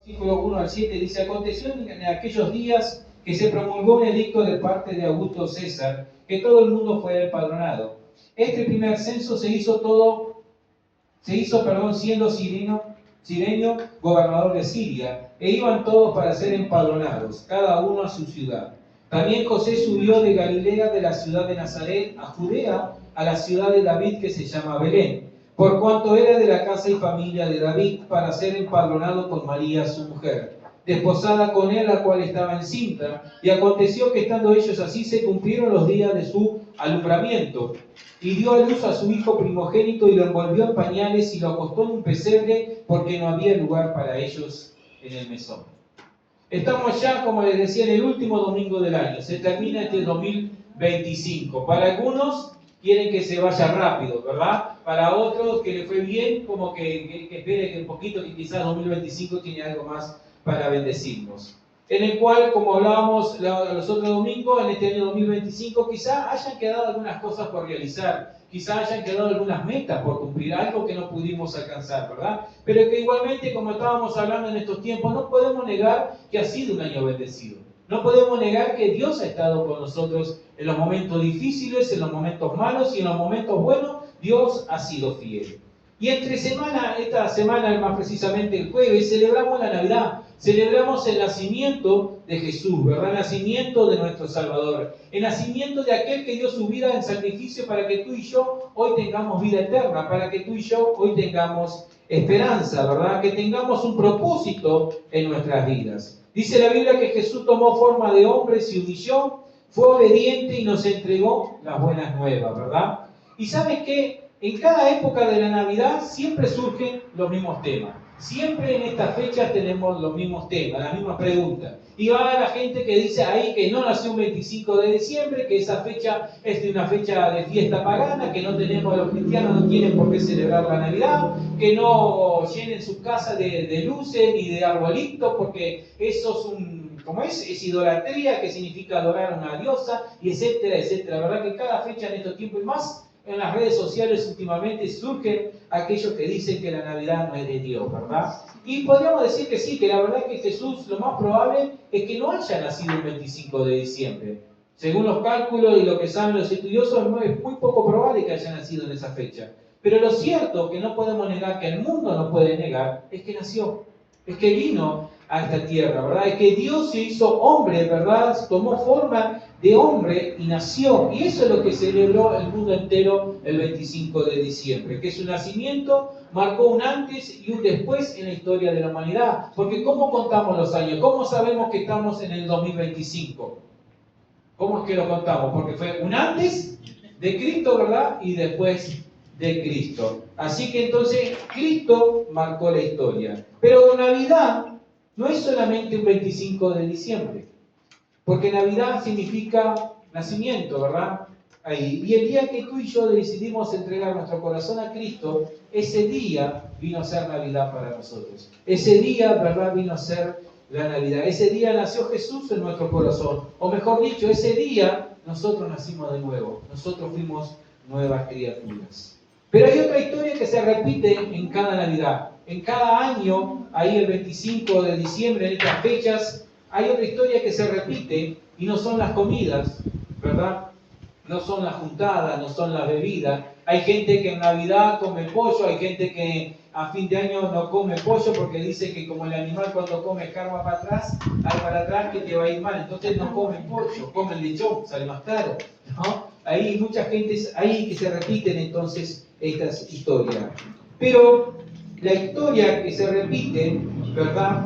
versículo 1 al 7 dice: aconteció en aquellos días que se promulgó un edicto de parte de Augusto César, que todo el mundo fuera empadronado. Este primer censo se hizo, siendo Cirenio gobernador de Siria, e iban todos para ser empadronados, cada uno a su ciudad. También José subió de Galilea, de la ciudad de Nazaret, a Judea, a la ciudad de David, que se llama Belén, por cuanto era de la casa y familia de David, para ser empadronado con María su mujer, desposada con él, la cual estaba encinta. Y aconteció que estando ellos así, se cumplieron los días de su alumbramiento. Y dio a luz a su hijo primogénito, y lo envolvió en pañales, y lo acostó en un pesebre, porque no había lugar para ellos en el mesón. Estamos ya, como les decía, en el último domingo del año. Se termina este 2025. Para algunos quieren que se vaya rápido, ¿verdad? Para otros que le fue bien, como que espere que un poquito, que quizás 2025 tiene algo más para bendecirnos. En el cual, como hablábamos los otros domingos, en este año 2025, quizás hayan quedado algunas cosas por realizar, quizás hayan quedado algunas metas por cumplir, algo que no pudimos alcanzar, ¿verdad? Pero que igualmente, como estábamos hablando en estos tiempos, no podemos negar que ha sido un año bendecido. No podemos negar que Dios ha estado con nosotros en los momentos difíciles, en los momentos malos y en los momentos buenos. Dios ha sido fiel. Y entre semana, esta semana más precisamente el jueves, celebramos la Navidad. Celebramos el nacimiento de Jesús, ¿verdad? El nacimiento de nuestro Salvador. El nacimiento de aquel que dio su vida en sacrificio para que tú y yo hoy tengamos vida eterna, para que tú y yo hoy tengamos esperanza, ¿verdad? Que tengamos un propósito en nuestras vidas. Dice la Biblia que Jesús tomó forma de hombre, se humilló, fue obediente y nos entregó las buenas nuevas, ¿verdad? Y ¿sabes qué? En cada época de la Navidad siempre surgen los mismos temas. Siempre en estas fechas tenemos los mismos temas, las mismas preguntas. Y va la gente que dice ahí que no nació un 25 de diciembre, que esa fecha es de una fecha de fiesta pagana, que no tenemos, los cristianos no tienen por qué celebrar la Navidad, que no llenen sus casas de luces ni de arbolitos, porque eso es idolatría, que significa adorar a una diosa, y etcétera, etcétera. La verdad que cada fecha en estos tiempos y más, en las redes sociales últimamente surgen aquellos que dicen que la Navidad no es de Dios, ¿verdad? Y podríamos decir que sí, que la verdad es que Jesús, lo más probable es que no haya nacido el 25 de diciembre. Según los cálculos y lo que saben los estudiosos, es muy poco probable que haya nacido en esa fecha. Pero lo cierto, que no podemos negar, que el mundo no puede negar, es que nació, es que vino a esta tierra, ¿verdad? Es que Dios se hizo hombre, ¿verdad? Tomó forma de hombre y nació. Y eso es lo que celebró el mundo entero el 25 de diciembre, que su nacimiento marcó un antes y un después en la historia de la humanidad. Porque ¿cómo contamos los años? ¿Cómo sabemos que estamos en el 2025? ¿Cómo es que lo contamos? Porque fue un antes de Cristo, ¿verdad? Y después de Cristo. Así que entonces Cristo marcó la historia. Pero Navidad no es solamente un 25 de diciembre. Porque Navidad significa nacimiento, ¿verdad? Ahí. Y el día que tú y yo decidimos entregar nuestro corazón a Cristo, ese día vino a ser Navidad para nosotros. Ese día, ¿verdad? Vino a ser la Navidad. Ese día nació Jesús en nuestro corazón. O mejor dicho, ese día nosotros nacimos de nuevo. Nosotros fuimos nuevas criaturas. Pero hay otra historia que se repite en cada Navidad. En cada año, ahí el 25 de diciembre, en estas fechas, hay otra historia que se repite y no son las comidas, ¿verdad? No son las juntadas, no son las bebidas. Hay gente que en Navidad come pollo, hay gente que a fin de año no come pollo porque dice que como el animal cuando come karma para atrás, hay para atrás que te va a ir mal. Entonces no comen pollo, comen lechón, sale más caro, ¿no? Hay mucha gente ahí que se repiten entonces estas historias. Pero la historia que se repite, ¿verdad?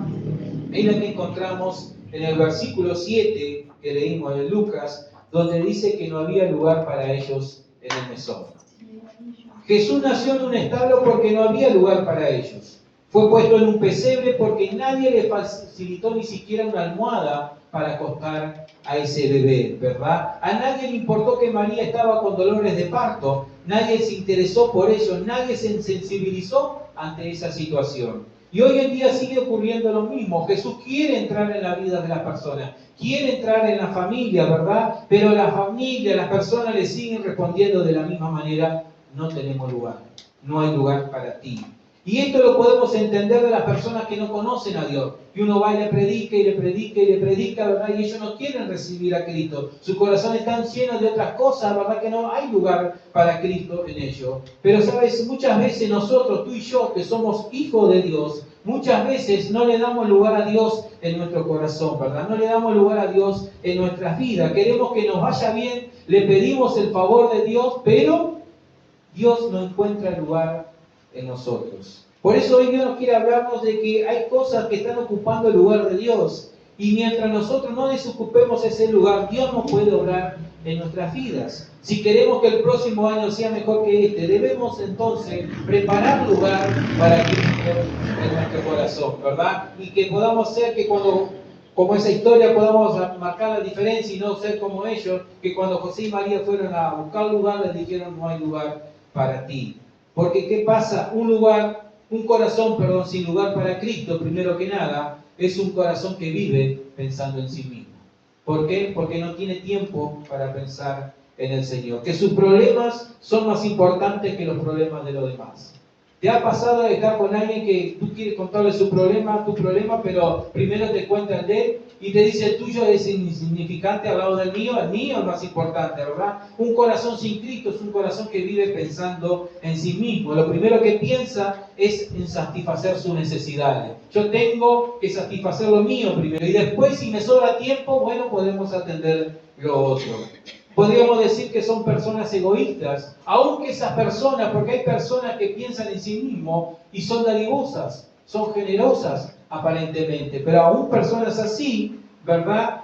Es la que encontramos en el versículo 7 que leímos de Lucas, donde dice que no había lugar para ellos en el mesón. Jesús nació en un establo porque no había lugar para ellos. Fue puesto en un pesebre porque nadie le facilitó ni siquiera una almohada para acostar a ese bebé, ¿verdad? A nadie le importó que María estaba con dolores de parto. Nadie se interesó por ello, nadie se sensibilizó ante esa situación. Y hoy en día sigue ocurriendo lo mismo. Jesús quiere entrar en la vida de las personas, quiere entrar en la familia, ¿verdad? Pero la familia, las personas le siguen respondiendo de la misma manera: no tenemos lugar, no hay lugar para ti. Y esto lo podemos entender de las personas que no conocen a Dios. Que uno va y le predica y le predica y le predica, ¿verdad? Y ellos no quieren recibir a Cristo. Su corazón está lleno de otras cosas, ¿verdad? Que no hay lugar para Cristo en ellos. Pero, ¿sabes? Muchas veces nosotros, tú y yo, que somos hijos de Dios, muchas veces no le damos lugar a Dios en nuestro corazón, ¿verdad? No le damos lugar a Dios en nuestras vidas. Queremos que nos vaya bien, le pedimos el favor de Dios, pero Dios no encuentra lugar en nosotros. Por eso hoy Dios quiere hablarnos de que hay cosas que están ocupando el lugar de Dios. Y mientras nosotros no desocupemos ese lugar, Dios no puede obrar en nuestras vidas. Si queremos que el próximo año sea mejor que este, debemos entonces preparar lugar para Cristo en nuestro corazón, ¿verdad? Y que podamos ser que cuando, como esa historia, podamos marcar la diferencia y no ser como ellos, que cuando José y María fueron a buscar lugar, les dijeron: no hay lugar para ti. Porque ¿qué pasa? Un corazón sin lugar para Cristo, primero que nada, es un corazón que vive pensando en sí mismo. ¿Por qué? Porque no tiene tiempo para pensar en el Señor. Que sus problemas son más importantes que los problemas de los demás. ¿Te ha pasado de estar con alguien que tú quieres contarle tu problema, pero primero te cuenta el de él y te dice: el tuyo es insignificante al lado del mío? El mío es más importante, ¿verdad? Un corazón sin Cristo es un corazón que vive pensando en sí mismo. Lo primero que piensa es en satisfacer sus necesidades. Yo tengo que satisfacer lo mío primero y después, si me sobra tiempo, bueno, podemos atender lo otro. Podríamos decir que son personas egoístas, aunque esas personas, porque hay personas que piensan en sí mismos y son dadivosas, son generosas aparentemente, pero aún personas así, ¿verdad?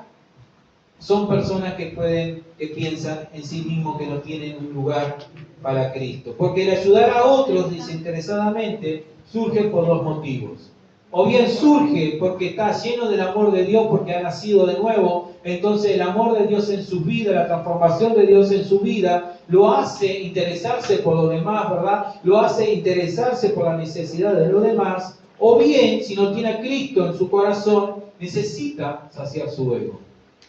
Son personas que piensan en sí mismos, que no tienen un lugar para Cristo. Porque el ayudar a otros desinteresadamente surge por dos motivos. O bien surge porque está lleno del amor de Dios, porque ha nacido de nuevo. Entonces el amor de Dios en su vida, la transformación de Dios en su vida, lo hace interesarse por los demás, ¿verdad? Lo hace interesarse por la necesidad de los demás. O bien, si no tiene a Cristo en su corazón, necesita saciar su ego.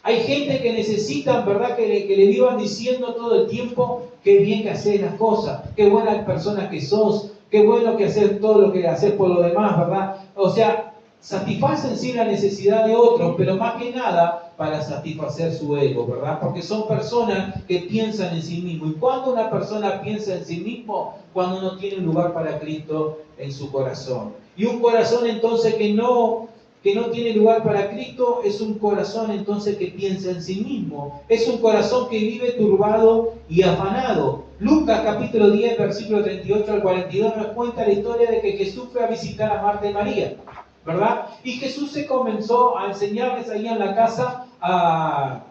Hay gente que necesita, ¿verdad?, que le vivan diciendo todo el tiempo qué bien que haces las cosas, qué buena persona que sos, qué bueno que haces todo lo que haces por los demás, ¿verdad? O sea, satisfacen sí la necesidad de otros, pero más que nada para satisfacer su ego, ¿verdad? Porque son personas que piensan en sí mismo. ¿Y cuando una persona piensa en sí mismo? Cuando no tiene lugar para Cristo en su corazón. Y un corazón entonces que no tiene lugar para Cristo es un corazón entonces que piensa en sí mismo. Es un corazón que vive turbado y afanado. Lucas capítulo 10, versículo 38 al 42 nos cuenta la historia de que Jesús fue a visitar a Marta y María, ¿verdad? Y Jesús se comenzó a enseñarles ahí en la casa, a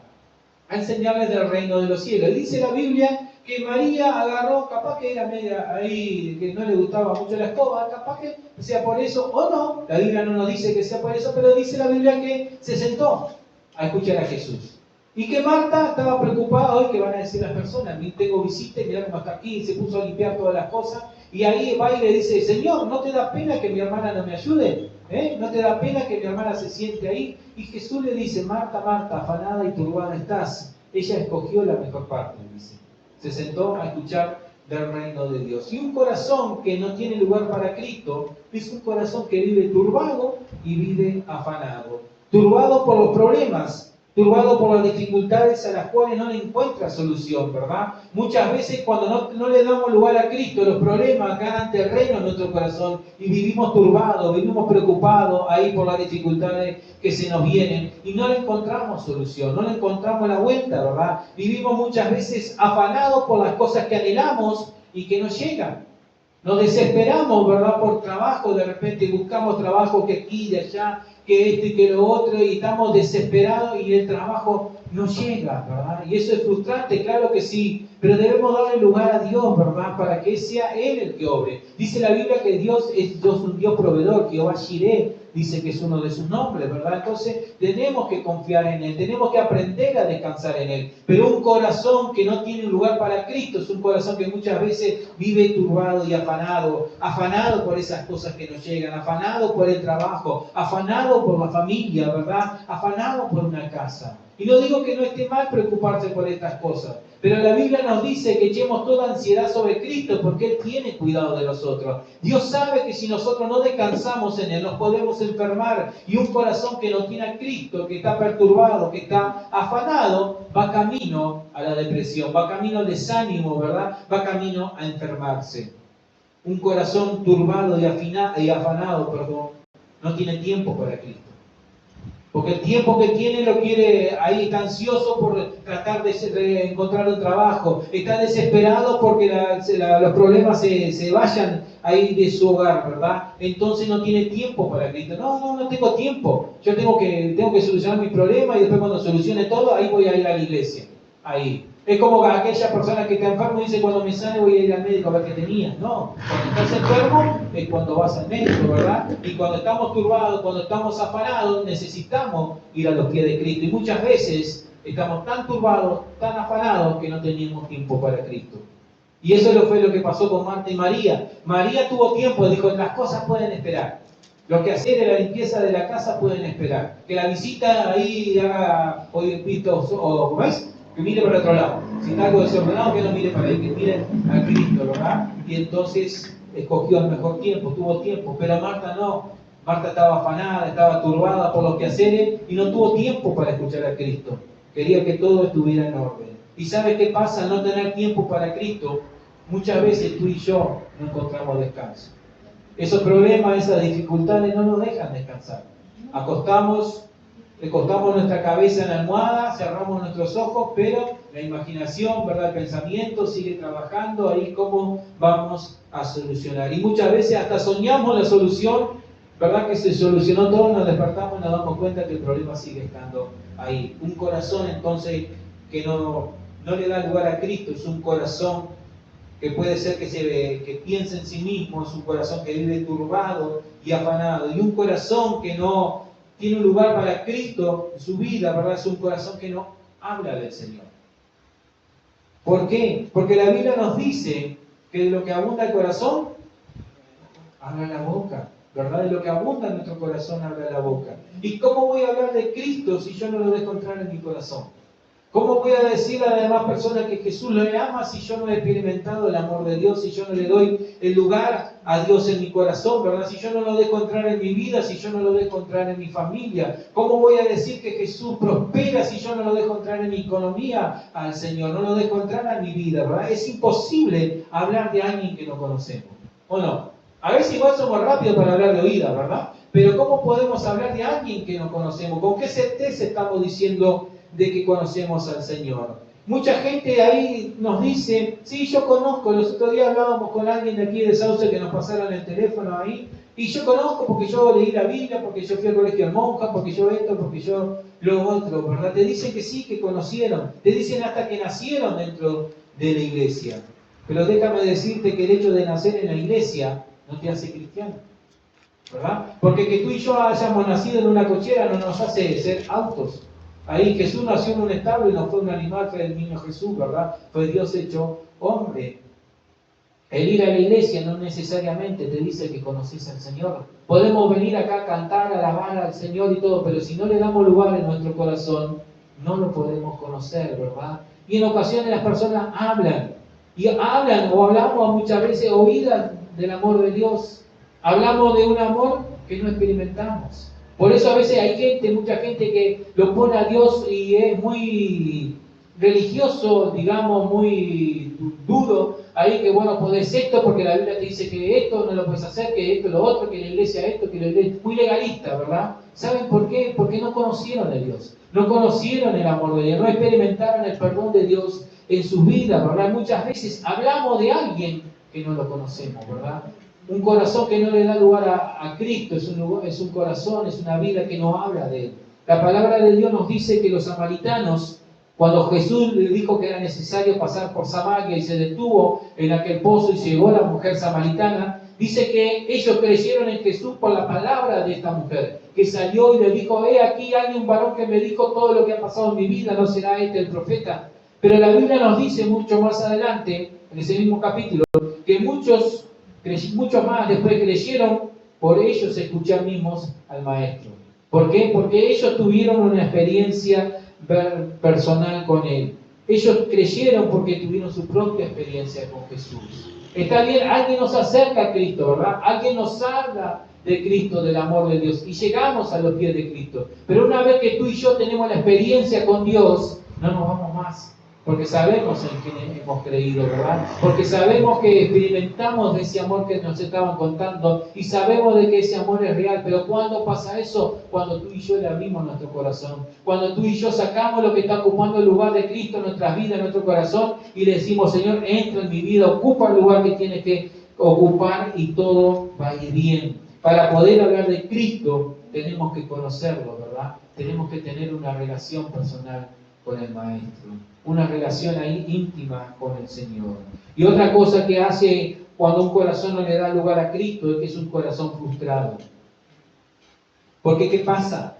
enseñarles del reino de los cielos. Dice la Biblia que María agarró, capaz que era media ahí, que no le gustaba mucho la escoba, capaz que sea por eso, o no, la Biblia no nos dice que sea por eso, pero dice la Biblia que se sentó a escuchar a Jesús. Y que Marta estaba preocupada hoy, que van a decir las personas: tengo visita, mirá cómo está aquí, y se puso a limpiar todas las cosas, y ahí va y le dice: Señor, ¿no te da pena que mi hermana no me ayude? ¿No te da pena que mi hermana se siente ahí? Y Jesús le dice: Marta, Marta, afanada y turbada estás. Ella escogió la mejor parte, dice. Se sentó a escuchar del reino de Dios. Y un corazón que no tiene lugar para Cristo es un corazón que vive turbado y vive afanado. Turbado por los problemas, turbado por las dificultades a las cuales no le encuentra solución, ¿verdad? Muchas veces cuando no le damos lugar a Cristo, los problemas ganan terreno en nuestro corazón y vivimos turbados, vivimos preocupados ahí por las dificultades que se nos vienen y no le encontramos solución, no le encontramos la vuelta, ¿verdad? Vivimos muchas veces afanados por las cosas que anhelamos y que no llegan. Nos desesperamos, ¿verdad?, por trabajo, de repente buscamos trabajo que aquí, de allá, que esto y que lo otro, y estamos desesperados y el trabajo no llega, ¿verdad? Y eso es frustrante, claro que sí, pero debemos darle lugar a Dios, ¿verdad?, para que sea Él el que obre. Dice la Biblia que Dios es un Dios proveedor, Jehová Jireh, dice que es uno de sus nombres, ¿verdad? Entonces tenemos que confiar en Él, tenemos que aprender a descansar en Él. Pero un corazón que no tiene lugar para Cristo es un corazón que muchas veces vive turbado y afanado por esas cosas que nos llegan, afanado por el trabajo, afanado por la familia, ¿verdad? Afanado por una casa. Y no digo que no esté mal preocuparse por estas cosas, pero la Biblia nos dice que echemos toda ansiedad sobre Cristo porque Él tiene cuidado de nosotros. Dios sabe que si nosotros no descansamos en Él, nos podemos enfermar. Y un corazón que no tiene a Cristo, que está perturbado, que está afanado, va camino a la depresión, va camino al desánimo, ¿verdad? Va camino a enfermarse. Un corazón turbado y afanado, no tiene tiempo para Cristo. Porque el tiempo que tiene lo quiere, ahí está ansioso por tratar de encontrar un trabajo, está desesperado porque los problemas se vayan ahí de su hogar, ¿verdad? Entonces no tiene tiempo para Cristo. No tengo tiempo. Yo tengo que solucionar mi problema y después cuando solucione todo, ahí voy a ir a la iglesia. Ahí. Es como aquella persona que está enfermo y dice, cuando me sane voy a ir al médico a ver qué tenía. No, cuando estás enfermo es cuando vas al médico, ¿verdad? Y cuando estamos turbados, cuando estamos afanados, necesitamos ir a los pies de Cristo. Y muchas veces estamos tan turbados, tan afanados, que no tenemos tiempo para Cristo. Y eso fue lo que pasó con Marta y María. María tuvo tiempo, dijo, las cosas pueden esperar. Lo que hacer en la limpieza de la casa pueden esperar. Que la visita ahí haga, hoy visto, o ¿cómo es? Que mire para otro lado. Si está algo desordenado, que no mire para ahí, que mire a Cristo, ¿verdad? Y entonces escogió el mejor tiempo, tuvo tiempo. Pero Marta no. Marta estaba afanada, estaba turbada por los quehaceres y no tuvo tiempo para escuchar a Cristo. Quería que todo estuviera en orden. ¿Y sabe qué pasa al no tener tiempo para Cristo? Muchas veces tú y yo no encontramos descanso. Esos problemas, esas dificultades no nos dejan descansar. Recostamos nuestra cabeza en la almohada, cerramos nuestros ojos, pero la imaginación, ¿verdad? El pensamiento sigue trabajando ahí cómo vamos a solucionar. Y muchas veces hasta soñamos la solución, ¿verdad? Que se solucionó todo, nos despertamos y nos damos cuenta que el problema sigue estando ahí. Un corazón entonces que no le da lugar a Cristo, es un corazón que puede ser que piense en sí mismo, es un corazón que vive turbado y afanado. Y un corazón que no tiene un lugar para Cristo en su vida, ¿verdad? Es un corazón que no habla del Señor. ¿Por qué? Porque la Biblia nos dice que de lo que abunda el corazón, habla la boca, ¿verdad? De lo que abunda en nuestro corazón, habla la boca. ¿Y cómo voy a hablar de Cristo si yo no lo dejo entrar en mi corazón? ¿Cómo voy a decirle a las demás personas que Jesús le ama si yo no he experimentado el amor de Dios, si yo no le doy el lugar a Dios en mi corazón, ¿verdad? Si yo no lo dejo entrar en mi vida, si yo no lo dejo entrar en mi familia. ¿Cómo voy a decir que Jesús prospera si yo no lo dejo entrar en mi economía al Señor? No lo dejo entrar en mi vida, ¿verdad? Es imposible hablar de alguien que no conocemos, ¿o no? A veces igual somos rápidos para hablar de oídas, ¿verdad? Pero ¿cómo podemos hablar de alguien que no conocemos? ¿Con qué certeza estamos diciendo de que conocemos al Señor? Mucha gente ahí nos dice, sí, yo conozco, los otros días hablábamos con alguien de aquí de Sauce que nos pasaron el teléfono ahí, y yo conozco porque yo leí la Biblia, porque yo fui al colegio de monjas, porque yo esto, porque yo lo otro, ¿verdad? Te dicen que sí, que conocieron, te dicen hasta que nacieron dentro de la iglesia. Pero déjame decirte que el hecho de nacer en la iglesia no te hace cristiano, ¿verdad? Porque que tú y yo hayamos nacido en una cochera no nos hace ser autos. Ahí Jesús nació en un establo y no fue un animal, fue el niño Jesús, ¿verdad? Fue Dios hecho hombre. El ir a la iglesia no necesariamente te dice que conoces al Señor. Podemos venir acá a cantar, a alabar al Señor y todo, pero si no le damos lugar en nuestro corazón, no lo podemos conocer, ¿verdad? Y en ocasiones las personas hablan o hablamos muchas veces oídas del amor de Dios. Hablamos de un amor que no experimentamos. Por eso a veces hay mucha gente que lo pone a Dios y es muy religioso, digamos, muy duro, ahí que bueno, podés esto porque la Biblia te dice que esto no lo puedes hacer, que esto, lo otro, que la iglesia esto, que la iglesia... Muy legalista, ¿verdad? ¿Saben por qué? Porque no conocieron a Dios, no conocieron el amor de Dios, no experimentaron el perdón de Dios en sus vidas, ¿verdad? Muchas veces hablamos de alguien que no lo conocemos, ¿verdad? Un corazón que no le da lugar a Cristo es un corazón, es una vida que no habla de Él. La palabra de Dios nos dice que los samaritanos, cuando Jesús le dijo que era necesario pasar por Samaria y se detuvo en aquel pozo y llegó la mujer samaritana, dice que ellos creyeron en Jesús por la palabra de esta mujer, que salió y le dijo, aquí hay un varón que me dijo todo lo que ha pasado en mi vida, ¿no será este el profeta? Pero la Biblia nos dice mucho más adelante, en ese mismo capítulo, que muchos más después creyeron por ellos escuchar mismos al Maestro. ¿Por qué? Porque ellos tuvieron una experiencia personal con Él. Ellos creyeron porque tuvieron su propia experiencia con Jesús. Está bien, alguien nos acerca a Cristo, ¿verdad? Alguien nos habla de Cristo, del amor de Dios, y llegamos a los pies de Cristo. Pero una vez que tú y yo tenemos la experiencia con Dios, no nos vamos más. Porque sabemos en quién hemos creído, ¿verdad? Porque sabemos que experimentamos de ese amor que nos estaban contando y sabemos de que ese amor es real. Pero ¿cuándo pasa eso? Cuando tú y yo le abrimos nuestro corazón. Cuando tú y yo sacamos lo que está ocupando el lugar de Cristo en nuestras vidas, en nuestro corazón y le decimos, Señor, entra en mi vida, ocupa el lugar que tienes que ocupar y todo va a ir bien. Para poder hablar de Cristo tenemos que conocerlo, ¿verdad? Tenemos que tener una relación personal con el Maestro. Una relación ahí íntima con el Señor. Y otra cosa que hace cuando un corazón no le da lugar a Cristo es que es un corazón frustrado. Porque ¿qué pasa?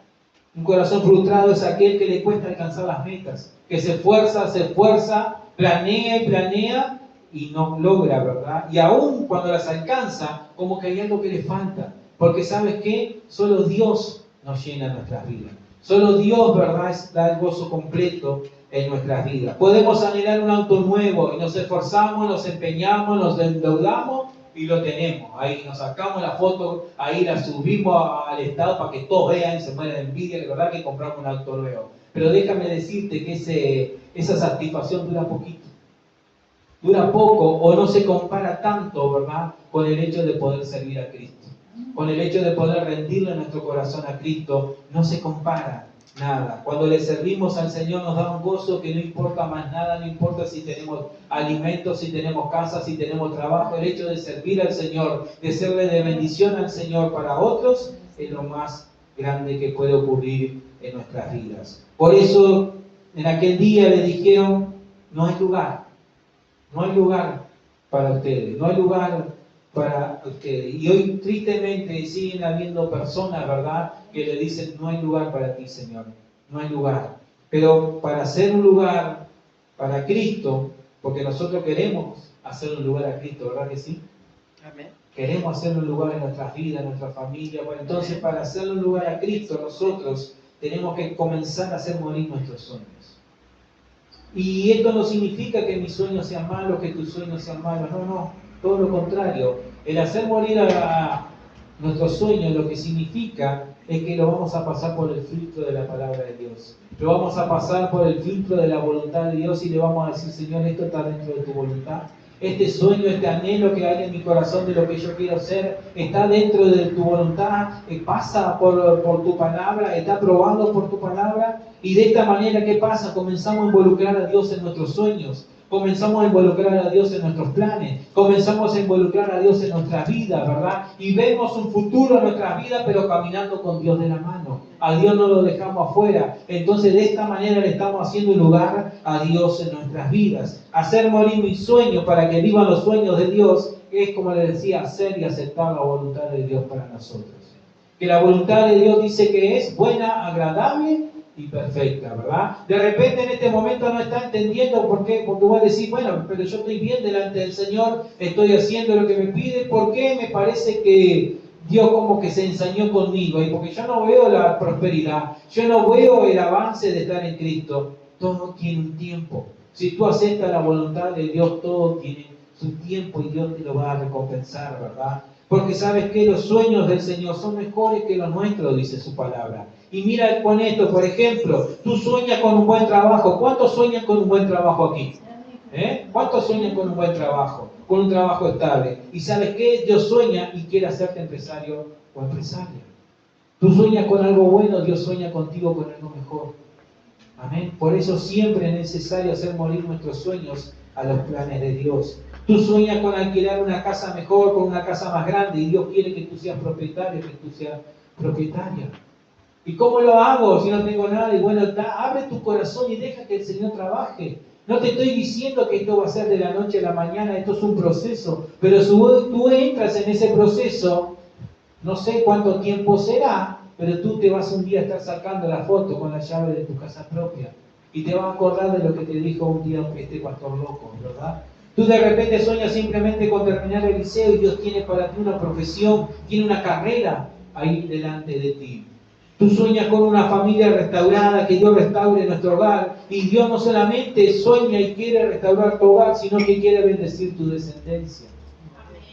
Un corazón frustrado es aquel que le cuesta alcanzar las metas, que se esfuerza, planea y planea y no logra, ¿verdad? Y aún cuando las alcanza, como que hay algo que le falta. Porque ¿sabes qué? Solo Dios nos llena nuestras vidas. Solo Dios, ¿verdad?, da el gozo completo en nuestras vidas. Podemos anhelar un auto nuevo y nos esforzamos, nos empeñamos, nos endeudamos y lo tenemos. Ahí nos sacamos la foto, ahí la subimos al estado para que todos vean y se mueran de envidia, de verdad que compramos un auto nuevo. Pero déjame decirte que esa satisfacción dura poquito. Dura poco o no se compara tanto, ¿verdad?, con el hecho de poder servir a Cristo. Con el hecho de poder rendirle nuestro corazón a Cristo, no se compara nada. Cuando le servimos al Señor nos da un gozo que no importa más nada, no importa si tenemos alimentos, si tenemos casa, si tenemos trabajo. El hecho de servir al Señor, de serle de bendición al Señor para otros, es lo más grande que puede ocurrir en nuestras vidas. Por eso, en aquel día le dijeron, no hay lugar para ustedes, no hay lugar para ustedes. Y hoy tristemente siguen habiendo personas, ¿verdad?, que le dicen, no hay lugar para ti, Señor, no hay lugar. Pero para hacer un lugar para Cristo, porque nosotros queremos hacer un lugar a Cristo, ¿verdad que sí? Amén. Queremos hacer un lugar en nuestras vidas, en nuestra familia. Bueno, entonces para hacer un lugar a Cristo, nosotros tenemos que comenzar a hacer morir nuestros sueños. Y esto no significa que mis sueños sean malos, que tus sueños sean malos, no. Todo lo contrario, el hacer morir a nuestros sueños lo que significa es que lo vamos a pasar por el filtro de la palabra de Dios. Lo vamos a pasar por el filtro de la voluntad de Dios y le vamos a decir, Señor, esto está dentro de tu voluntad. Este sueño, este anhelo que hay en mi corazón de lo que yo quiero ser, está dentro de tu voluntad, pasa por tu palabra, está aprobado por tu palabra. Y de esta manera, ¿qué pasa? Comenzamos a involucrar a Dios en nuestros sueños. Comenzamos a involucrar a Dios en nuestros planes, comenzamos a involucrar a Dios en nuestra vida, ¿verdad? Y vemos un futuro en nuestras vidas, pero caminando con Dios de la mano. A Dios no lo dejamos afuera. Entonces, de esta manera le estamos haciendo un lugar a Dios en nuestras vidas. Hacer morir mis sueños para que vivan los sueños de Dios es, como le decía, hacer y aceptar la voluntad de Dios para nosotros. Que la voluntad de Dios dice que es buena, agradable y perfecta, ¿verdad? De repente en este momento no está entendiendo por qué, porque voy a decir, bueno, pero yo estoy bien delante del Señor, estoy haciendo lo que me pide, ¿por qué me parece que Dios como que se ensañó conmigo? Y porque yo no veo la prosperidad, yo no veo el avance de estar en Cristo. Todo tiene un tiempo. Si tú aceptas la voluntad de Dios, todo tiene su tiempo y Dios te lo va a recompensar, ¿verdad? Porque sabes que los sueños del Señor son mejores que los nuestros, dice su palabra. Y mira con esto, por ejemplo, tú sueñas con un buen trabajo. ¿Cuántos sueñan con un buen trabajo aquí? ¿Cuántos sueñan con un buen trabajo? Con un trabajo estable. ¿Y sabes qué? Dios sueña y quiere hacerte empresario o empresaria. Tú sueñas con algo bueno, Dios sueña contigo con algo mejor. Amén. Por eso siempre es necesario hacer morir nuestros sueños a los planes de Dios. Tú sueñas con alquilar una casa mejor, con una casa más grande, y Dios quiere que tú seas propietario, que tú seas propietaria. ¿Y cómo lo hago si no tengo nada? Y bueno, abre tu corazón y deja que el Señor trabaje. No te estoy diciendo que esto va a ser de la noche a la mañana, esto es un proceso. Pero si tú entras en ese proceso, no sé cuánto tiempo será, pero tú te vas un día a estar sacando la foto con la llave de tu casa propia. Y te vas a acordar de lo que te dijo un día este pastor loco, ¿verdad? Tú de repente sueñas simplemente con terminar el liceo y Dios tiene para ti una profesión, tiene una carrera ahí delante de ti. Tú sueñas con una familia restaurada, que Dios restaure nuestro hogar. Y Dios no solamente sueña y quiere restaurar tu hogar, sino que quiere bendecir tu descendencia.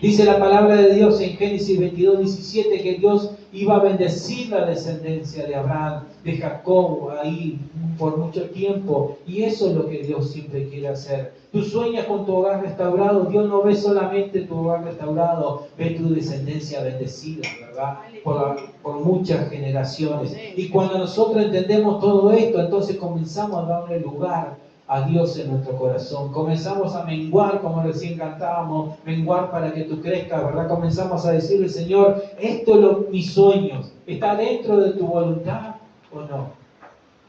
Dice la palabra de Dios en Génesis 22, 17 que Dios iba a bendecir la descendencia de Abraham, de Jacob, ahí por mucho tiempo. Y eso es lo que Dios siempre quiere hacer. Tú sueñas con tu hogar restaurado. Dios no ve solamente tu hogar restaurado, ve tu descendencia bendecida, ¿verdad? Por muchas generaciones. Y cuando nosotros entendemos todo esto, entonces comenzamos a darle lugar a Dios en nuestro corazón. Comenzamos a menguar, como recién cantábamos, menguar para que tú crezcas, ¿verdad? Comenzamos a decirle, Señor, esto es mis sueños, ¿está dentro de tu voluntad o no?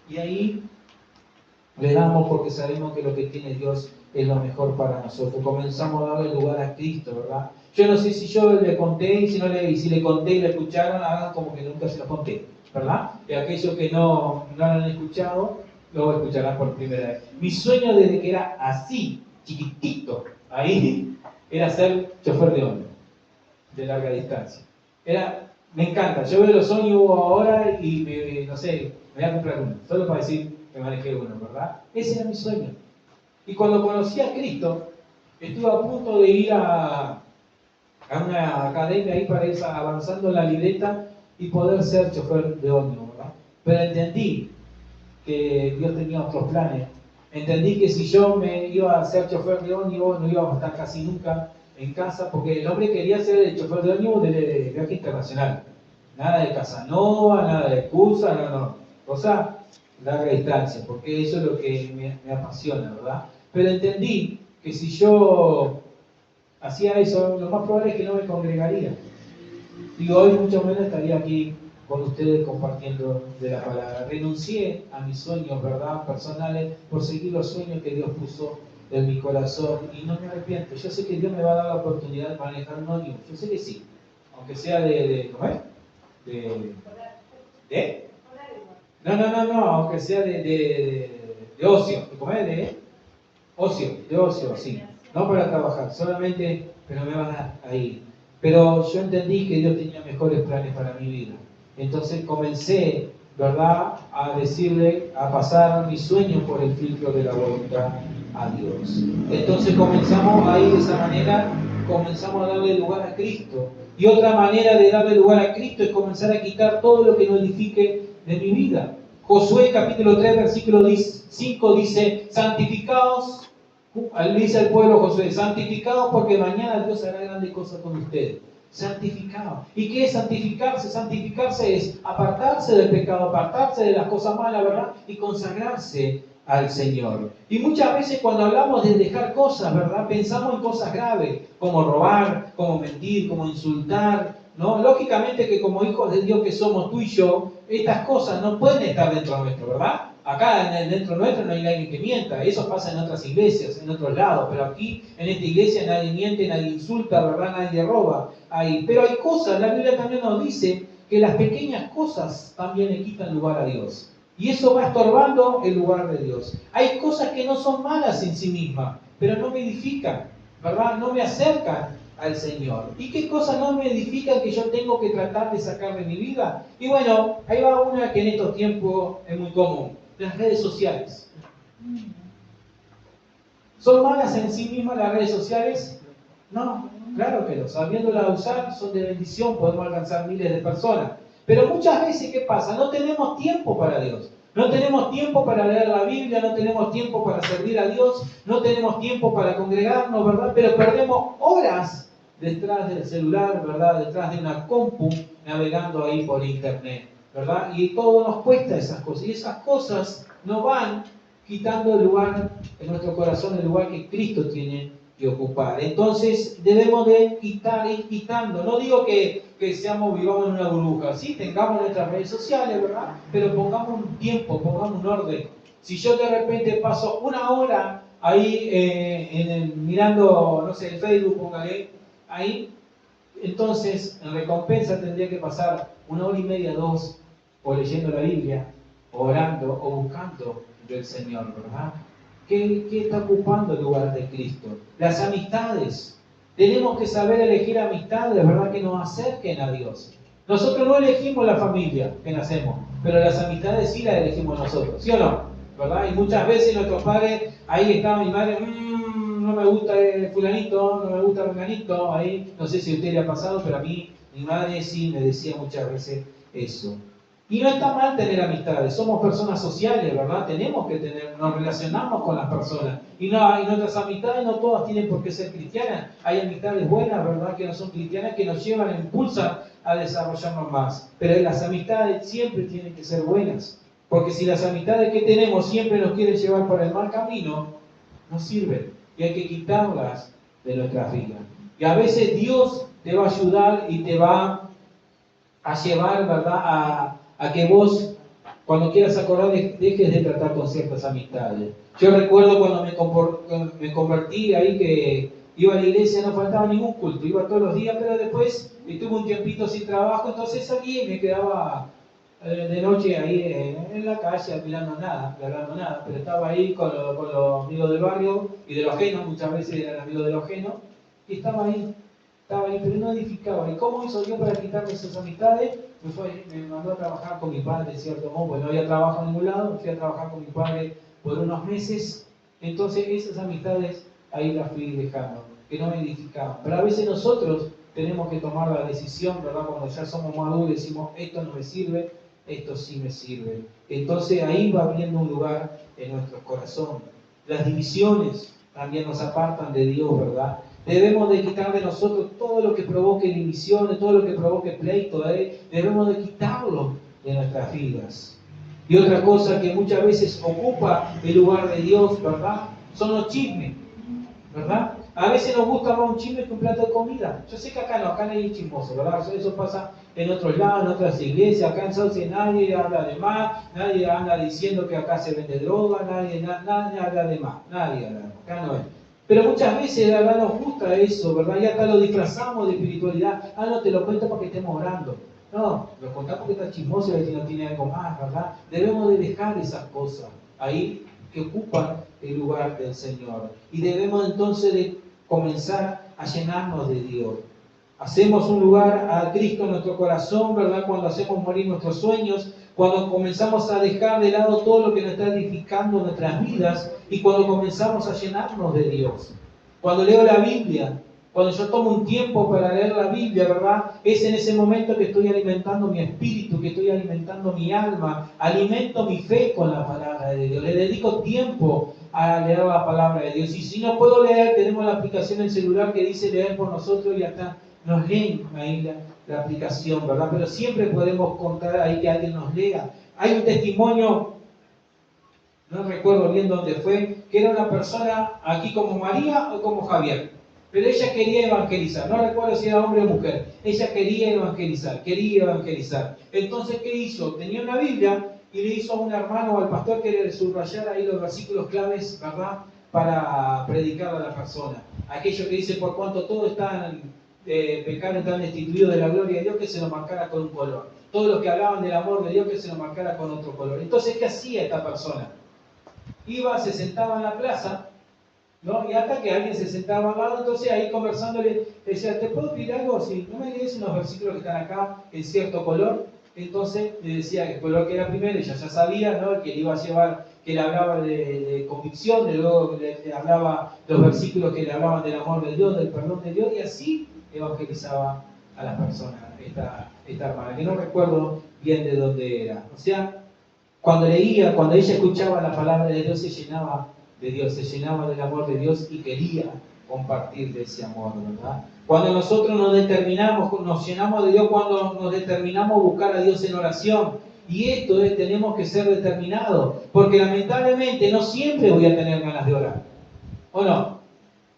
Y ahí le damos porque sabemos que lo que tiene Dios es lo mejor para nosotros. Comenzamos a darle lugar a Cristo, ¿verdad? Yo no sé si yo le conté y si le conté y le escucharon, hagan como que nunca se lo conté, ¿verdad? Y aquellos que no lo han escuchado, luego escucharán por primera vez. Mi sueño desde que era así, chiquitito, ahí, era ser chofer de ómnibus, de larga distancia. Me encanta, yo veo los ómnibus ahora y no sé, me voy a comprar uno, solo para decir que manejé uno, ¿verdad? Ese era mi sueño. Y cuando conocí a Cristo, estuve a punto de ir a una academia ahí para ir avanzando en la libreta y poder ser chofer de ómnibus, ¿verdad? Pero entendí que Dios tenía otros planes. Entendí que si yo me iba a ser chofer de ómnibus, no iba a estar casi nunca en casa, porque el hombre quería ser el chofer de ómnibus de viaje internacional. Nada de Casanova, nada de excusa, no. Cosa larga distancia, porque eso es lo que me apasiona, ¿verdad? Pero entendí que si yo hacía eso, lo más probable es que no me congregaría. Y hoy mucho menos estaría aquí con ustedes compartiendo de la palabra. Renuncié a mis sueños, ¿verdad?, personales, por seguir los sueños que Dios puso en mi corazón y no me arrepiento. Yo sé que Dios me va a dar la oportunidad de manejar un ómnibus. Yo sé que sí, aunque sea ¿cómo es? ¿De? No, aunque sea de ocio. ¿Cómo es? De ocio, sí. No para trabajar, solamente, pero me van a ir. Pero yo entendí que Dios tenía mejores planes para mi vida. Entonces comencé, ¿verdad?, a decirle, a pasar mis sueños por el filtro de la voluntad a Dios. Entonces comenzamos a ir de esa manera, comenzamos a darle lugar a Cristo. Y otra manera de darle lugar a Cristo es comenzar a quitar todo lo que no edifique de mi vida. Josué capítulo 3, versículo 5 dice, santificaos. Le dice al pueblo Josué, santificados porque mañana Dios hará grandes cosas con ustedes. Santificados. ¿Y qué es santificarse? Santificarse es apartarse del pecado, apartarse de las cosas malas, ¿verdad? Y consagrarse al Señor. Y muchas veces cuando hablamos de dejar cosas, ¿verdad?, pensamos en cosas graves, como robar, como mentir, como insultar, ¿no? Lógicamente que como hijos de Dios que somos tú y yo, estas cosas no pueden estar dentro nuestro, ¿verdad? Acá dentro nuestro no hay nadie que mienta, eso pasa en otras iglesias, en otros lados, pero aquí en esta iglesia nadie miente, nadie insulta, ¿verdad? Nadie roba. Pero hay cosas, la Biblia también nos dice que las pequeñas cosas también le quitan lugar a Dios. Y eso va estorbando el lugar de Dios. Hay cosas que no son malas en sí mismas, pero no me edifican, ¿verdad? No me acercan al Señor. ¿Y qué cosas no me edifican que yo tengo que tratar de sacar de mi vida? Y bueno, ahí va una que en estos tiempos es muy común. Las redes sociales. ¿Son malas en sí mismas las redes sociales? No, claro que no. Sabiéndolas usar son de bendición, podemos alcanzar miles de personas. Pero muchas veces, ¿qué pasa? No tenemos tiempo para Dios. No tenemos tiempo para leer la Biblia, no tenemos tiempo para servir a Dios, no tenemos tiempo para congregarnos, ¿verdad? Pero perdemos horas detrás del celular, ¿verdad? Detrás de una compu, navegando ahí por internet, ¿verdad? Y todo nos cuesta esas cosas. Y esas cosas nos van quitando el lugar en nuestro corazón, el lugar que Cristo tiene que ocupar. Entonces debemos de quitar, ir quitando. No digo que vivamos en una burbuja, sí, tengamos nuestras redes sociales, ¿verdad? Pero pongamos un tiempo, pongamos un orden. Si yo de repente paso una hora ahí mirando, no sé, el Facebook, póngale ahí, entonces en recompensa tendría que pasar 1 hora y media, 2, o leyendo la Biblia, o orando, o buscando del Señor, ¿verdad? ¿Qué está ocupando el lugar de Cristo? Las amistades. Tenemos que saber elegir amistades, ¿verdad?, que nos acerquen a Dios. Nosotros no elegimos la familia que nacemos, pero las amistades sí las elegimos nosotros, ¿sí o no? ¿Verdad? Y muchas veces nuestros padres, ahí estaba mi madre, no me gusta fulanito, no me gusta menganito, ahí, no sé si a usted le ha pasado, pero a mí, mi madre sí me decía muchas veces eso. Y no está mal tener amistades, somos personas sociales, ¿verdad? Tenemos que tener, nos relacionamos con las personas. Y nuestras amistades no todas tienen por qué ser cristianas. Hay amistades buenas, ¿verdad? Que no son cristianas, que nos llevan, impulsan a desarrollarnos más. Pero las amistades siempre tienen que ser buenas. Porque si las amistades que tenemos siempre nos quieren llevar por el mal camino, no sirven. Y hay que quitarlas de nuestras vidas. Y a veces Dios te va a ayudar y te va a llevar, ¿verdad?, a que vos, cuando quieras acordar, dejes de tratar con ciertas amistades. Yo recuerdo cuando me convertí ahí, que iba a la iglesia, no faltaba ningún culto, iba todos los días, pero después estuve un tiempito sin trabajo, entonces salí y me quedaba de noche ahí en la calle mirando nada, pero estaba ahí con los amigos del barrio y de lo ajeno, muchas veces eran amigos de lo ajeno, y estaba ahí, pero no edificaba. ¿Y cómo hizo Dios para quitarme esas amistades? Me mandó a trabajar con mi padre, de cierto modo, pues no había trabajo en ningún lado, fui a trabajar con mi padre por unos meses, entonces esas amistades ahí las fui dejando, que no me edificaban. Pero a veces nosotros tenemos que tomar la decisión, ¿verdad? Cuando ya somos maduros y decimos, esto no me sirve, esto sí me sirve. Entonces ahí va abriendo un lugar en nuestro corazón. Las divisiones también nos apartan de Dios, ¿verdad? Debemos de quitar de nosotros todo lo que provoque divisiones, todo lo que provoque pleito, debemos de quitarlo de nuestras vidas. Y otra cosa que muchas veces ocupa el lugar de Dios, ¿verdad? Son los chismes, ¿verdad? A veces nos gusta más un chisme que un plato de comida. Yo sé que acá no hay chismoso, ¿verdad? Eso pasa en otros lados, en otras iglesias. Acá en Sauce nadie habla de más, nadie anda diciendo que acá se vende droga, nadie habla de más, nadie habla de más. Acá no es. Pero muchas veces, la verdad, nos gusta eso, ¿verdad? Y acá lo disfrazamos de espiritualidad. No te lo cuento para que estemos orando. No, lo contamos porque está chismoso y no tiene algo más, ¿verdad? Debemos de dejar esas cosas ahí que ocupan el lugar del Señor. Y debemos entonces de comenzar a llenarnos de Dios. Hacemos un lugar a Cristo en nuestro corazón, ¿verdad? Cuando hacemos morir nuestros sueños, cuando comenzamos a dejar de lado todo lo que nos está edificando nuestras vidas y cuando comenzamos a llenarnos de Dios. Cuando leo la Biblia, cuando yo tomo un tiempo para leer la Biblia, ¿verdad? Es en ese momento que estoy alimentando mi espíritu, que estoy alimentando mi alma, alimento mi fe con la palabra de Dios. Le dedico tiempo a leer la palabra de Dios. Y si no puedo leer, tenemos la aplicación en el celular que dice leer por nosotros y hasta nos leen ahí la aplicación, ¿verdad? Pero siempre podemos contar ahí que alguien nos lea. Hay un testimonio, no recuerdo bien dónde fue, que era una persona aquí como María o como Javier. Pero ella quería evangelizar, no recuerdo si era hombre o mujer. Ella quería evangelizar. Entonces, ¿qué hizo? Tenía una Biblia y le hizo a un hermano o al pastor que le subrayara ahí los versículos claves, ¿verdad?, para predicar a la persona. Aquello que dice, por cuanto todos están pecados, están destituidos de la gloria de Dios, que se lo marcara con un color. Todos los que hablaban del amor de Dios, que se lo marcara con otro color. Entonces, ¿qué hacía esta persona? Iba, se sentaba en la plaza, ¿no? Y hasta que alguien se sentaba al lado, entonces ahí conversándole, decía, ¿te puedo pedir algo? Si no me lees unos versículos que están acá en cierto color. Entonces le decía que el color que era primero, ella ya sabía, ¿no?, que le iba a llevar, que le hablaba de convicción, luego le hablaba los versículos que le hablaban del amor de Dios, del perdón de Dios, y así evangelizaba a las personas, esta hermana, que no recuerdo bien de dónde era. O sea, cuando ella escuchaba la palabra de Dios, se llenaba de Dios, se llenaba del amor de Dios y quería compartir de ese amor, ¿verdad? Cuando nosotros nos llenamos de Dios, cuando nos determinamos a buscar a Dios en oración. Y esto es, tenemos que ser determinados, porque lamentablemente no siempre voy a tener ganas de orar, ¿o no?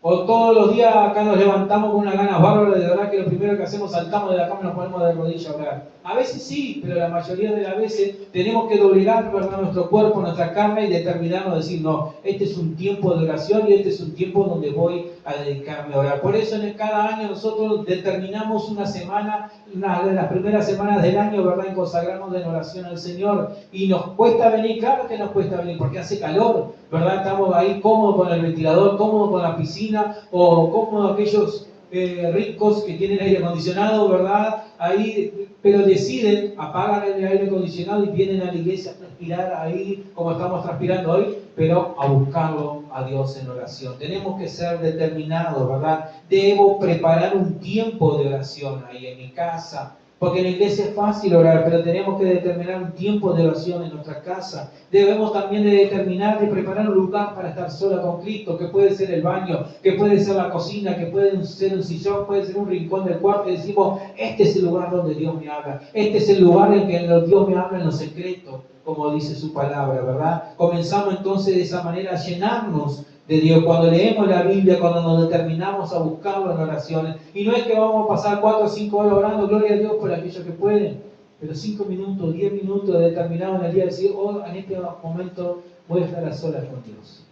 O todos los días acá nos levantamos con unas ganas bárbaras de orar, que lo primero que hacemos, saltamos de la cama y nos ponemos de rodillas a orar. A veces sí, pero la mayoría de las veces tenemos que doblegar, ¿verdad?, nuestro cuerpo, nuestra carne y determinarnos a decir, no, este es un tiempo de oración y este es un tiempo donde voy a dedicarme a orar. Por eso en cada año nosotros determinamos una semana, una de las primeras semanas del año, ¿verdad?, en consagrarnos en oración al Señor. Y nos cuesta venir, claro que nos cuesta venir, porque hace calor, ¿verdad? Estamos ahí cómodos con el ventilador, cómodos con la piscina, o cómodos aquellos ricos que tienen aire acondicionado, ¿verdad? Ahí pero deciden, apagan el aire acondicionado y vienen a la iglesia a transpirar ahí, como estamos transpirando hoy, pero a buscarlo a Dios en oración. Tenemos que ser determinados, ¿verdad? Debo preparar un tiempo de oración ahí en mi casa, porque en la iglesia es fácil orar, pero tenemos que determinar un tiempo de oración en nuestra casa. Debemos también de determinar, de preparar un lugar para estar sola con Cristo, que puede ser el baño, que puede ser la cocina, que puede ser un sillón, puede ser un rincón del cuarto, y decimos, este es el lugar donde Dios me habla, este es el lugar en que Dios me habla en lo secreto, como dice su palabra, ¿verdad? Comenzamos entonces de esa manera a llenarnos de Dios, cuando leemos la Biblia, cuando nos determinamos a buscarlo en oraciones. Y no es que vamos a pasar 4 o 5 horas orando, gloria a Dios por aquellos que pueden, pero 5 minutos, 10 minutos determinados en el día, decir, oh, en este momento voy a estar a solas con Dios.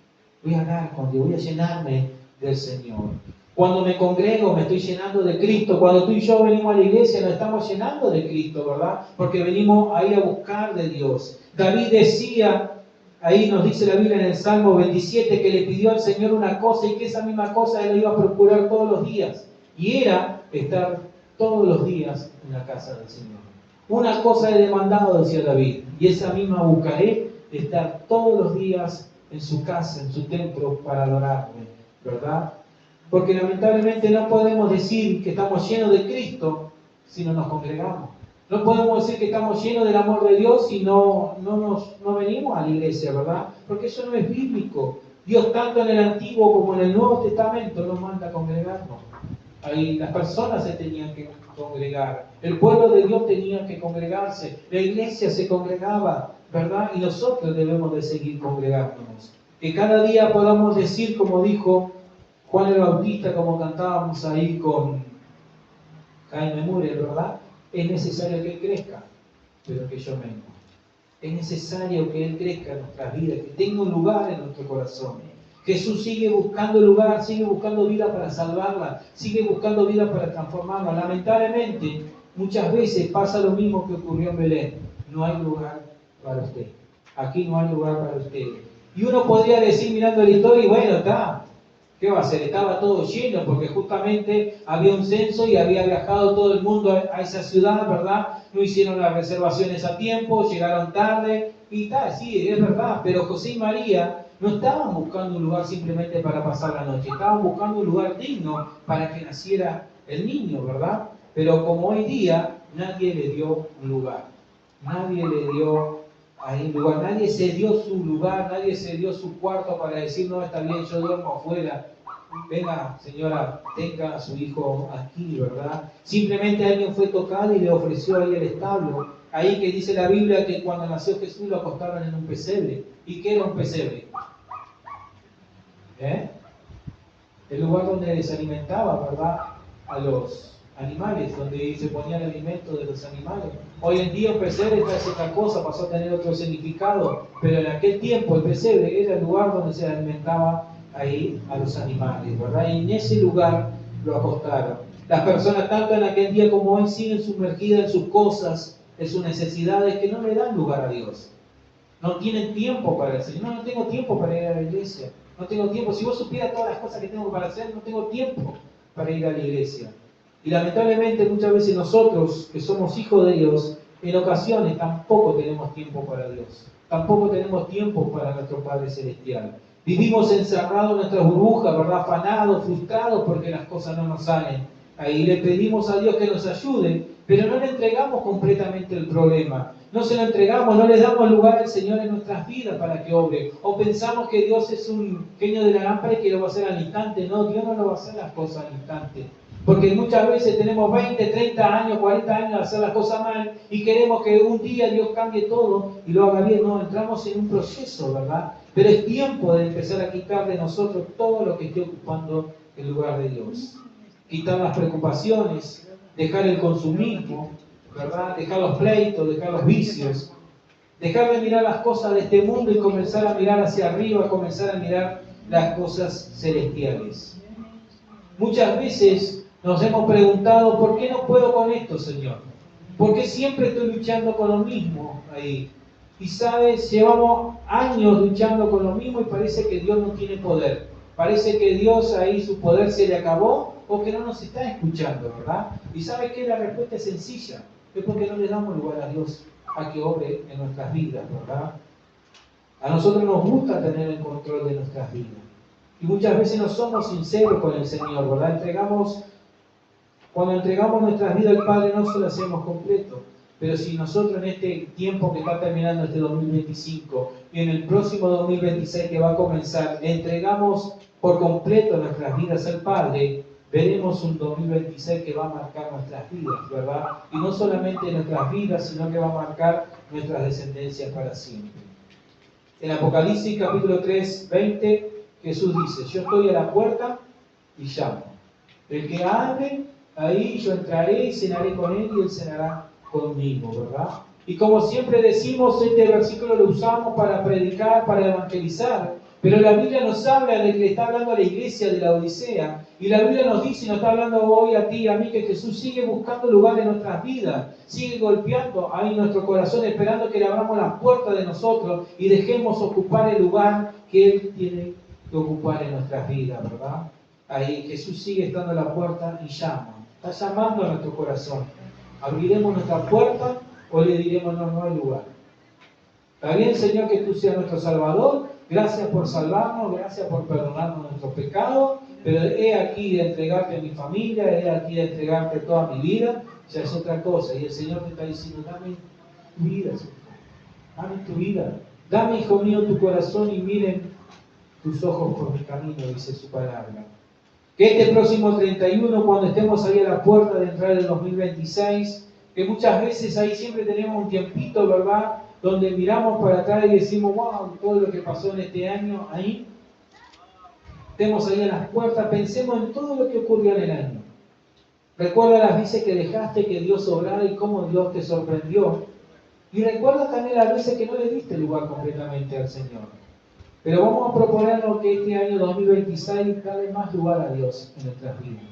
Voy a hablar con Dios, voy a llenarme del Señor. Cuando me congrego, me estoy llenando de Cristo. Cuando tú y yo venimos a la iglesia, nos estamos llenando de Cristo, ¿verdad? Porque venimos ahí a buscar de Dios. David decía, ahí nos dice la Biblia en el Salmo 27, que le pidió al Señor una cosa y que esa misma cosa él lo iba a procurar todos los días. Y era estar todos los días en la casa del Señor. Una cosa he demandado, decía David, y esa misma buscaré, estar todos los días en su casa, en su templo, para adorarme, ¿verdad? Porque lamentablemente no podemos decir que estamos llenos de Cristo si no nos congregamos. No podemos decir que estamos llenos del amor de Dios si no venimos a la iglesia, ¿verdad? Porque eso no es bíblico. Dios tanto en el Antiguo como en el Nuevo Testamento nos manda a congregarnos. Ahí las personas se tenían que congregar. El pueblo de Dios tenía que congregarse. La iglesia se congregaba, ¿verdad? Y nosotros debemos de seguir congregándonos. Que cada día podamos decir, como dijo Juan el Bautista, como cantábamos ahí con Jaime Murel, ¿verdad? Es necesario que Él crezca, pero que yo mengue. Es necesario que Él crezca en nuestras vidas, que tenga un lugar en nuestro corazón. Jesús sigue buscando lugar, sigue buscando vida para salvarla, sigue buscando vida para transformarla. Lamentablemente, muchas veces pasa lo mismo que ocurrió en Belén. No hay lugar para usted. Aquí no hay lugar para usted. Y uno podría decir, mirando la historia, y bueno, está. ¿Qué va a hacer? Estaba todo lleno porque justamente había un censo y había viajado todo el mundo a esa ciudad, ¿verdad? No hicieron las reservaciones a tiempo, llegaron tarde y tal, sí, es verdad, pero José y María no estaban buscando un lugar simplemente para pasar la noche, estaban buscando un lugar digno para que naciera el niño, ¿verdad? Pero como hoy día nadie le dio un lugar, nadie le dio ahí un lugar, nadie se dio su lugar, nadie se dio su cuarto para decir, no, está bien, yo duermo afuera. Venga, señora, tenga a su hijo aquí, ¿verdad? Simplemente alguien fue tocado y le ofreció ahí el establo. Ahí que dice la Biblia que cuando nació Jesús lo acostaron en un pesebre. ¿Y qué era un pesebre? El lugar donde les alimentaba, ¿verdad? A los animales, donde se ponía el alimento de los animales. Hoy en día un pesebre es otra cosa, pasó a tener otro significado, pero en aquel tiempo el pesebre era el lugar donde se alimentaba ahí a los animales, ¿verdad? Y en ese lugar lo acostaron. Las personas, tanto en aquel día como hoy, siguen sumergidas en sus cosas, en sus necesidades, que no le dan lugar a Dios. No tienen tiempo para el Señor. No tengo tiempo para ir a la iglesia. No tengo tiempo. Si vos supieras todas las cosas que tengo para hacer, no tengo tiempo para ir a la iglesia. Y lamentablemente muchas veces nosotros, que somos hijos de Dios, en ocasiones tampoco tenemos tiempo para Dios. Tampoco tenemos tiempo para nuestro Padre Celestial. Vivimos encerrados en nuestras burbujas, ¿verdad? Afanados, frustrados porque las cosas no nos salen. Ahí le pedimos a Dios que nos ayude, pero no le entregamos completamente el problema. No se lo entregamos, no le damos lugar al Señor en nuestras vidas para que obre. O pensamos que Dios es un genio de la lámpara y que lo va a hacer al instante. No, Dios no lo va a hacer las cosas al instante. Porque muchas veces tenemos 20, 30 años, 40 años de hacer las cosas mal y queremos que un día Dios cambie todo y lo haga bien. No, entramos en un proceso, ¿verdad? Pero es tiempo de empezar a quitar de nosotros todo lo que esté ocupando el lugar de Dios. Quitar las preocupaciones, dejar el consumismo, ¿verdad? Dejar los pleitos, dejar los vicios, dejar de mirar las cosas de este mundo y comenzar a mirar hacia arriba, comenzar a mirar las cosas celestiales. Muchas veces nos hemos preguntado, ¿por qué no puedo con esto, Señor? ¿Por qué siempre estoy luchando con lo mismo ahí? Y sabes, llevamos años luchando con lo mismo y parece que Dios no tiene poder. Parece que Dios ahí su poder se le acabó o que no nos está escuchando, ¿verdad? Y sabes que la respuesta es sencilla. es porque no le damos lugar a Dios a que obre en nuestras vidas, ¿verdad? A nosotros nos gusta tener el control de nuestras vidas. Y muchas veces no somos sinceros con el Señor, ¿verdad? Cuando entregamos nuestras vidas al Padre no se lo hacemos completo. Pero si nosotros en este tiempo que está terminando este 2025 y en el próximo 2026 que va a comenzar, le entregamos por completo nuestras vidas al Padre, veremos un 2026 que va a marcar nuestras vidas, ¿verdad? Y no solamente nuestras vidas, sino que va a marcar nuestras descendencias para siempre. En Apocalipsis capítulo 3, 20, Jesús dice: yo estoy a la puerta y llamo. El que abre, ahí yo entraré y cenaré con él y él cenará conmigo, ¿verdad? Y como siempre decimos, este versículo lo usamos para predicar, para evangelizar, pero la Biblia nos habla de que le está hablando a la iglesia de la Odisea, y la Biblia nos dice y nos está hablando hoy a ti y a mí que Jesús sigue buscando lugar en nuestras vidas, sigue golpeando ahí nuestro corazón, esperando que le abramos las puertas de nosotros y dejemos ocupar el lugar que Él tiene que ocupar en nuestras vidas, ¿verdad? Ahí Jesús sigue estando a la puerta y llama, está llamando a nuestro corazón. ¿Abriremos nuestra puerta o le diremos no hay lugar? Está bien, Señor, que tú seas nuestro Salvador. Gracias por salvarnos, gracias por perdonarnos nuestros pecados. Pero he aquí de entregarte a mi familia, he aquí de entregarte toda mi vida. Ya es otra cosa. Y el Señor te está diciendo: dame tu vida, Señor. Dame tu vida. Dame, hijo mío, tu corazón y miren tus ojos por mi camino, dice su palabra. Que este próximo 31, cuando estemos ahí a la puerta de entrar del 2026, que muchas veces ahí siempre tenemos un tiempito, ¿verdad?, donde miramos para atrás y decimos: wow, todo lo que pasó en este año, ahí, estemos ahí a las puertas, pensemos en todo lo que ocurrió en el año. Recuerda las veces que dejaste que Dios obrara y cómo Dios te sorprendió. Y recuerda también las veces que no le diste lugar completamente al Señor. Pero vamos a proponernos que este año 2026 darle más lugar a Dios en nuestras vidas.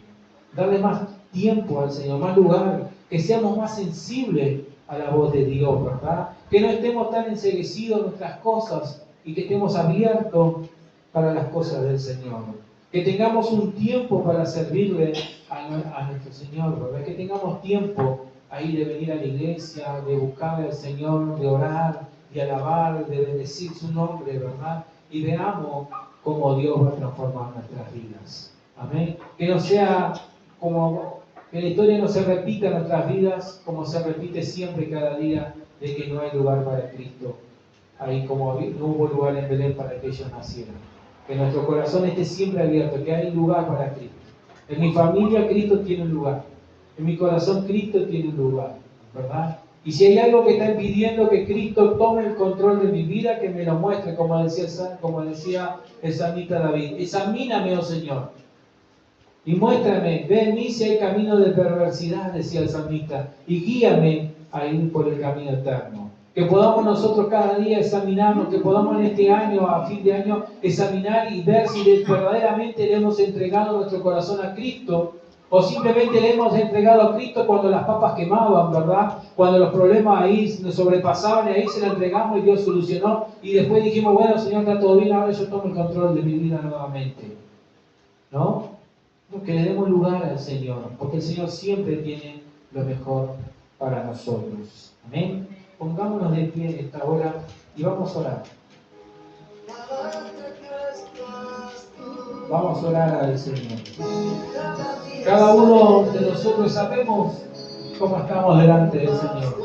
Darle más tiempo al Señor, más lugar, que seamos más sensibles a la voz de Dios, ¿verdad? Que no estemos tan enceguecidos en nuestras cosas y que estemos abiertos para las cosas del Señor. Que tengamos un tiempo para servirle a nuestro Señor, ¿verdad? Que tengamos tiempo ahí de venir a la iglesia, de buscarle al Señor, de orar, de alabar, de bendecir su nombre, ¿verdad? Y veamos cómo Dios va a transformar nuestras vidas. Amén. Que no sea que la historia no se repita en nuestras vidas como se repite siempre cada día, de que no hay lugar para Cristo. Ahí como no hubo lugar en Belén para que ellos nacieran. Que nuestro corazón esté siempre abierto, que hay lugar para Cristo. En mi familia Cristo tiene un lugar. En mi corazón Cristo tiene un lugar, ¿verdad? Y si hay algo que está impidiendo que Cristo tome el control de mi vida, que me lo muestre, como decía el salmista David. Examíname, oh Señor, y muéstrame, ve en mí si hay camino de perversidad, decía el salmista, y guíame a ir por el camino eterno. Que podamos nosotros cada día examinarnos, que podamos en este año, a fin de año, examinar y ver si verdaderamente le hemos entregado nuestro corazón a Cristo, o simplemente le hemos entregado a Cristo cuando las papas quemaban, ¿verdad? Cuando los problemas ahí nos sobrepasaban y ahí se lo entregamos y Dios solucionó. Y después dijimos: bueno, Señor, está todo bien, ahora yo tomo el control de mi vida nuevamente. ¿No? Que le demos lugar al Señor, porque el Señor siempre tiene lo mejor para nosotros. Amén. Pongámonos de pie en esta hora y vamos a orar. Vamos a orar al Señor. Cada uno de nosotros sabemos cómo estamos delante del Señor.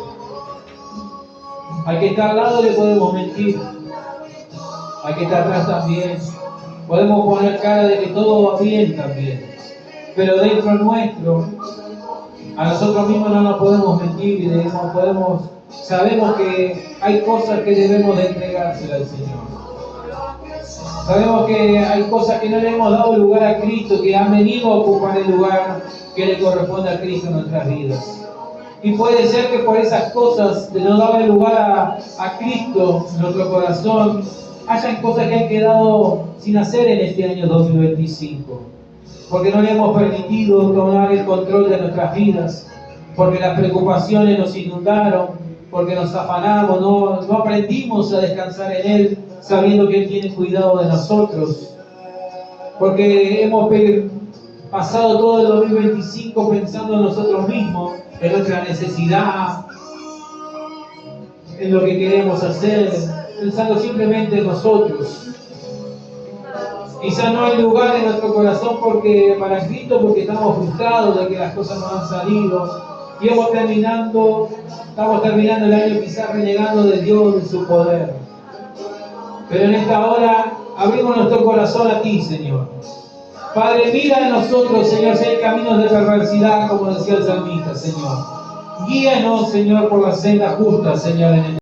Al que está al lado le podemos mentir. Al que está atrás también. Podemos poner cara de que todo va bien también. Pero dentro nuestro, a nosotros mismos no nos podemos mentir y sabemos que hay cosas que debemos de entregárselas al Señor. Sabemos que hay cosas que no le hemos dado lugar a Cristo, que han venido a ocupar el lugar que le corresponde a Cristo en nuestras vidas. Y puede ser que por esas cosas de no darle lugar a Cristo en nuestro corazón, hayan cosas que han quedado sin hacer en este año 2025. Porque no le hemos permitido tomar el control de nuestras vidas, porque las preocupaciones nos inundaron, porque nos afanamos, no aprendimos a descansar en Él, sabiendo que Él tiene cuidado de nosotros, porque hemos pasado todo el 2025 pensando en nosotros mismos en nuestra necesidad, en lo que queremos hacer, pensando simplemente en nosotros. Quizá no hay lugar en nuestro corazón para Cristo porque estamos frustrados de que las cosas no han salido y estamos terminando el año quizás renegando de Dios, de su poder. Pero en esta hora abrimos nuestro corazón a ti, Señor. Padre, mira en nosotros, Señor, si hay caminos de perversidad, como decía el salmista, Señor. Guíanos, Señor, por la senda justa, Señor, en el